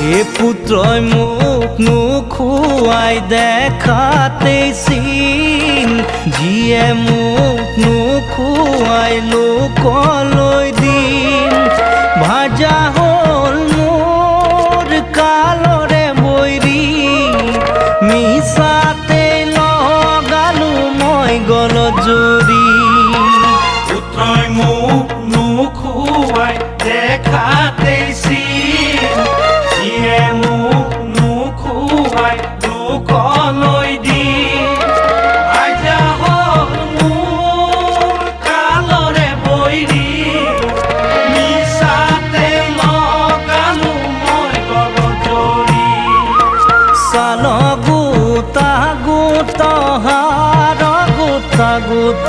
এ পুত্রই মুখ নুখুয়াই দেখাতে সিন জিয়ে মুখ নুখুয়াই লোকলৈ দিন ভাজা হল মোর কালরে বৈরি মিছাতে লগালো মই গল জুৰি পুত্রই মুখ নুখুয়াই দেখাতে সিন জিয়ে মুখ নুখুয়াই লোকলৈ দিন ভাজা হল মোর কালরে বৈরি মিছাতে লগালো মই গল জুৰি সাল গুতা গুত হাৰ গুতা গুত